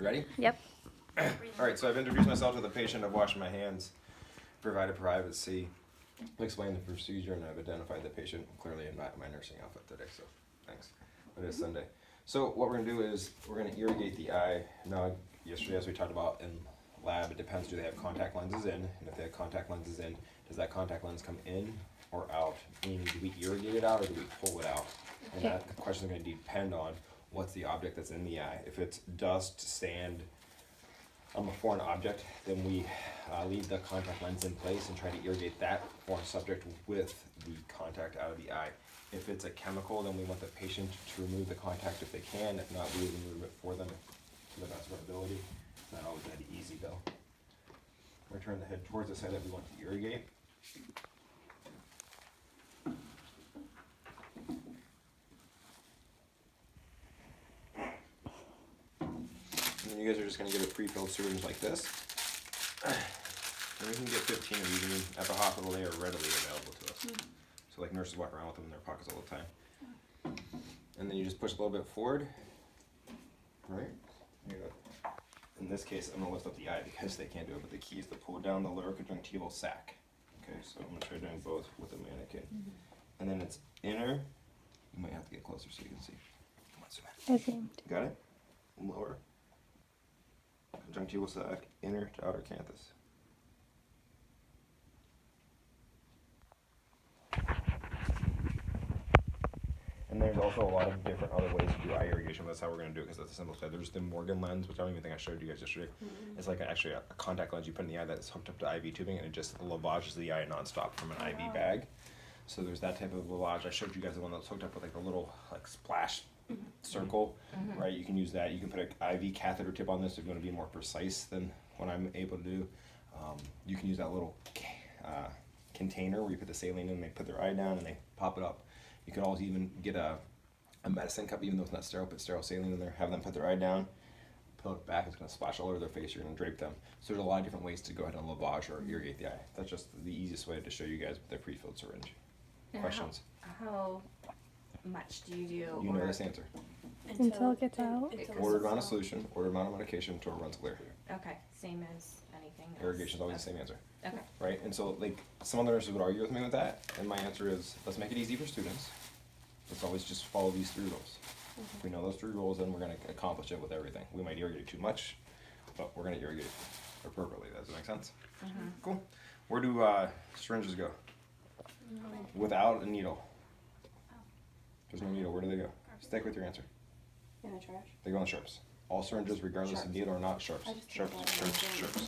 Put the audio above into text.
Ready? Yep. All right, so I've introduced myself to the patient. I've washed my hands, provided privacy, explained the procedure, and I've identified the patient clearly in my nursing outfit today, so thanks. It is Sunday. So what we're going to do is we're going to irrigate the eye. Now, yesterday, as we talked about in lab, it depends, do they have contact lenses in? And if they have contact lenses in, does that contact lens come in or out? Meaning, do we irrigate it out or do we pull it out? And that question is going to depend on what's the object that's in the eye. If it's dust, sand, a foreign object, then we leave the contact lens in place and try to irrigate that foreign subject with the contact out of the eye. If it's a chemical, then we want the patient to remove the contact if they can. If not, we will remove it for them to the best of our ability. It's not always that easy though. We're turning the head towards the side that we want to irrigate. And then you guys are just going to get a pre-filled syringe like this. And we can get 15 of these. At the hospital, they are readily available to us. So like nurses walk around with them in their pockets all the time. And then you just push a little bit forward. Right? In this case, I'm going to lift up the eye because they can't do it, but the key is to pull down the lower conjunctival sac. Okay, so I'm going to try doing both with a mannequin. And then it's inner. You might have to get closer so you can see. Come on, zoom in. I zoomed. Got it? Lower. Conjunctival sac, inner to outer canthus. And there's also a lot of different other ways to do eye irrigation. That's how we're going to do it because that's the simplest way. There's the Morgan lens, which I don't even think I showed you guys yesterday. It's like actually a contact lens you put in the eye that's hooked up to IV tubing, and it just lavages the eye nonstop from an IV bag. So there's that type of lavage. I showed you guys the one that's hooked up with like the little like splash circle, right? You can use that. You can put an IV catheter tip on this if you want to be more precise than what I'm able to do. You can use that little container where you put the saline in and they put their eye down and they pop it up. You can always even get a medicine cup, even though it's not sterile, put sterile saline in there, have them put their eye down, pull it back, it's going to splash all over their face, you're going to drape them. So there's a lot of different ways to go ahead and lavage or irrigate the eye. That's just the easiest way to show you guys with the pre-filled syringe. And Questions? How much do you do? You know this answer. Until it gets out. Ordered amount of solution, ordered amount of medication until it runs clear. Okay, same as anything else. Irrigation is always the same answer. Okay. Right? And so, like, some other nurses would argue with me with that, and my answer is, let's make it easy for students. Let's always just follow these 3 rules. If we know those 3 rules, then we're going to accomplish it with everything. We might irrigate too much, but we're going to irrigate appropriately. Does that make sense? Cool. Where do syringes go? Without a needle. There's no needle. Where do they go? Stick with your answer. In the trash? They go in sharps. All syringes, regardless of needle or not, sharps. Sharps, sharps, sharps.